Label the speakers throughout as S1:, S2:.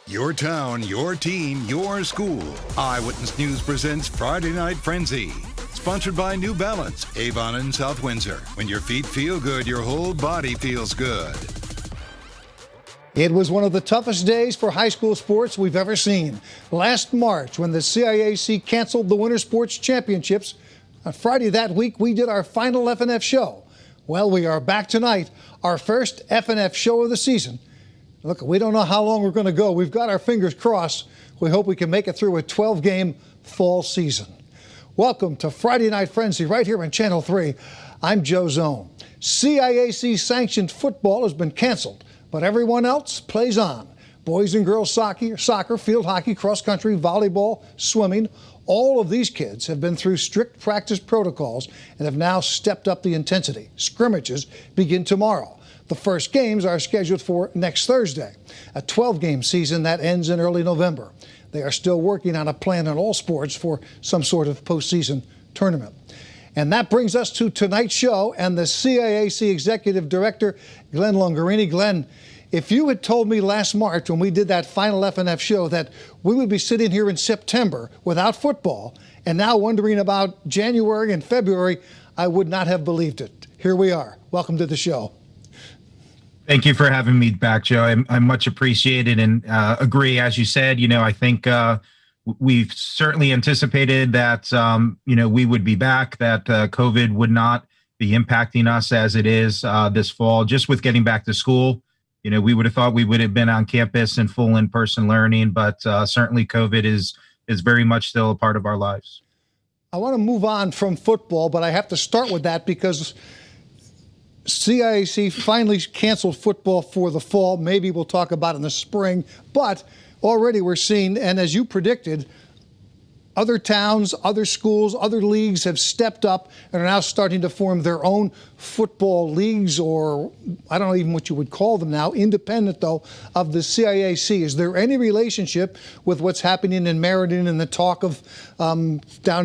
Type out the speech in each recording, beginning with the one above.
S1: Your town, your team, your school. Eyewitness News presents Friday Night Frenzy. Sponsored by New Balance, Avon and South Windsor. When your feet feel good, your whole body feels good.
S2: It was one of the toughest days for high school sports we've ever seen. Last March, when the CIAC canceled the Winter Sports Championships, on Friday that week, we did our final FNF show. Well, we are back tonight, our first FNF show of the season. Look, we don't know how long we're going to go. We've got our fingers crossed. We hope we can make it through a 12-game fall season. Welcome to Friday Night Frenzy right here on Channel 3. I'm Joe Zone. CIAC sanctioned football has been canceled, but everyone else plays on. Boys and girls soccer, field hockey, cross country, volleyball, swimming. All of these kids have been through strict practice protocols and have now stepped up the intensity. Scrimmages begin tomorrow. The first games are scheduled for next Thursday, a 12-game season that ends in early November. They are still working on a plan in all sports for some sort of postseason tournament. And that brings us to tonight's show and the CIAC Executive Director, Glenn Lungarini. Glenn, if you had told me last March when we did that final FNF show that we would be sitting here in September without football and now wondering about January and February, I would not have believed it. Here we are. Welcome to the show.
S3: Thank you for having me back, Joe. I much appreciate it and agree. As you said, I think we've certainly anticipated that, we would be back, that COVID would not be impacting us as it is this fall. Just with getting back to school, we would have thought we would have been on campus and full in-person learning, but certainly COVID is very much still a part of our lives.
S2: I want to move on from football, but I have to start with that because CIAC finally canceled football for the fall. Maybe we'll talk about it in the spring, but already we're seeing, and as you predicted, other towns, other schools, other leagues have stepped up and are now starting to form their own football leagues, or I don't know even what you would call them now, independent though of the CIAC. Is there any relationship with what's happening in Meriden and the talk of down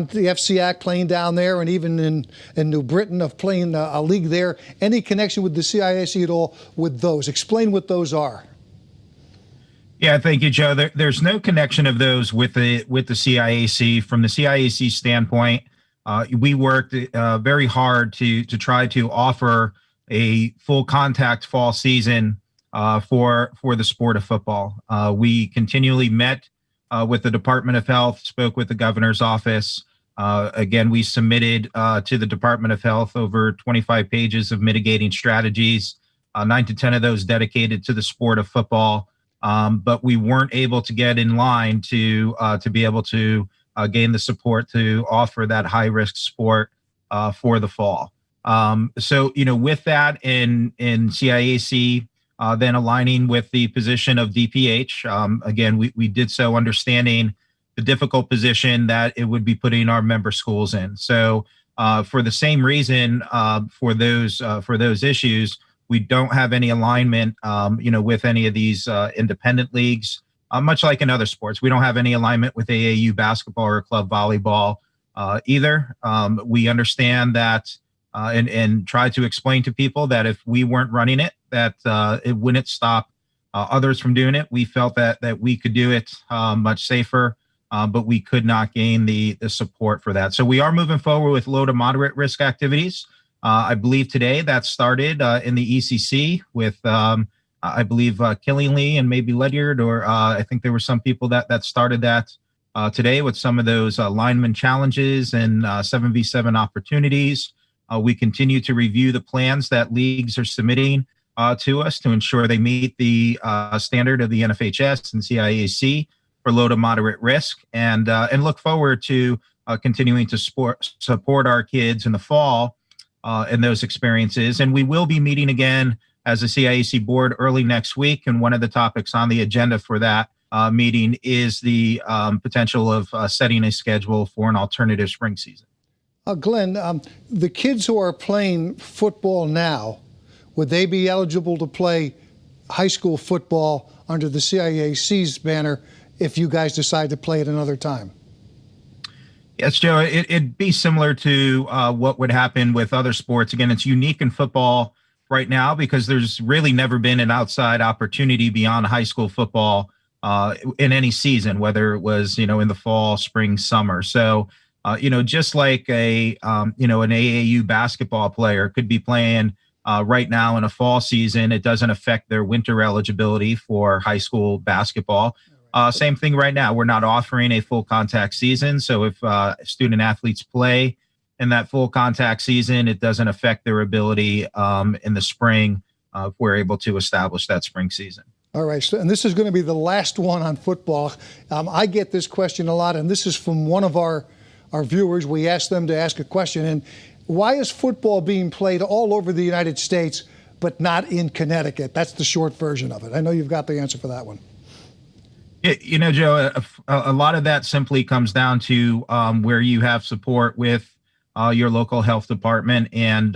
S2: the CIAC playing down there, and even in New Britain of playing a league there? Any connection with the CIAC at all with those? Explain what those are.
S3: Yeah, thank you, Joe. There's no connection of those with the CIAC. From the CIAC standpoint, we worked very hard to try to offer a full contact fall season for the sport of football. We continually met with the Department of Health, spoke with the governor's office. Again, we submitted to the Department of Health over 25 pages of mitigating strategies, 9 to 10 of those dedicated to the sport of football. But we weren't able to get in line to be able to gain the support to offer that high-risk sport for the fall. So, with that in CIAC, then aligning with the position of DPH, again, we did so understanding the difficult position that it would be putting our member schools in. So for the same reason, for those issues, we don't have any alignment, with any of these independent leagues, much like in other sports. We don't have any alignment with AAU basketball or club volleyball either. We understand that and try to explain to people that if we weren't running it, that it wouldn't stop others from doing it. We felt that we could do it much safer, but we could not gain the support for that. So we are moving forward with low to moderate risk activities. I believe today that started in the ECC with, I believe, Killingly and maybe Ledyard, or I think there were some people that started that today with some of those lineman challenges and 7v7 opportunities. We continue to review the plans that leagues are submitting to us to ensure they meet the standard of the NFHS and CIAC for low to moderate risk, and look forward to continuing to support our kids in the fall in those experiences. And we will be meeting again as a CIAC board early next week. And one of the topics on the agenda for that meeting is the potential of setting a schedule for an alternative spring season.
S2: Glenn, the kids who are playing football now, would they be eligible to play high school football under the CIAC's banner if you guys decide to play it another time?
S3: Yes, Joe, it'd be similar to what would happen with other sports. Again, it's unique in football right now because there's really never been an outside opportunity beyond high school football in any season, whether it was, in the fall, spring, summer. So, just like an AAU basketball player could be playing right now in a fall season, it doesn't affect their winter eligibility for high school basketball. Same thing right now. We're not offering a full contact season. So if student athletes play in that full contact season, it doesn't affect their ability in the spring if we're able to establish that spring season.
S2: All right, so, and this is going to be the last one on football. I get this question a lot, and this is from one of our viewers. We asked them to ask a question, and why is football being played all over the United States but not in Connecticut? That's the short version of it. I know you've got the answer for that one.
S3: Joe, a lot of that simply comes down to where you have support with your local health department and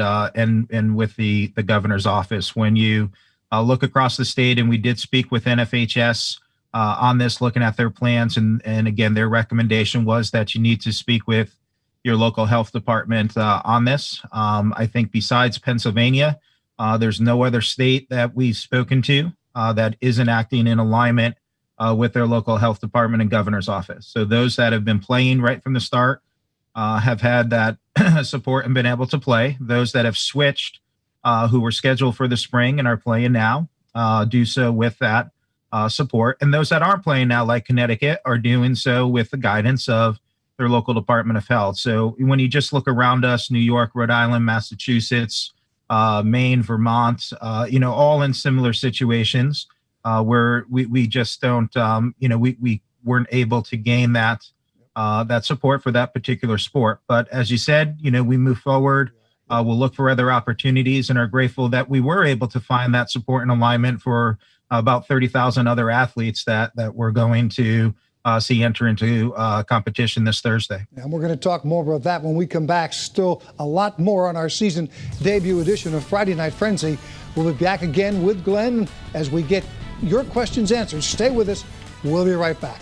S3: with the governor's office. When you look across the state, and we did speak with NFHS on this, looking at their plans, and again, their recommendation was that you need to speak with your local health department on this. I think besides Pennsylvania, there's no other state that we've spoken to that isn't acting in alignment with their local health department and governor's office. So those that have been playing right from the start have had that support and been able to play. Those that have switched, who were scheduled for the spring and are playing now, do so with that support. And those that aren't playing now, like Connecticut, are doing so with the guidance of their local Department of Health. So when you just look around us, New York, Rhode Island, Massachusetts, Maine, Vermont, all in similar situations where we just don't, we weren't able to gain that support for that particular sport. But as you said, we move forward. We'll look for other opportunities and are grateful that we were able to find that support and alignment for about 30,000 other athletes that we're going to see enter into competition this Thursday.
S2: And we're going to talk more about that when we come back. Still a lot more on our season debut edition of Friday Night Frenzy. We'll be back again with Glenn as we get your questions answered. Stay with us. We'll be right back.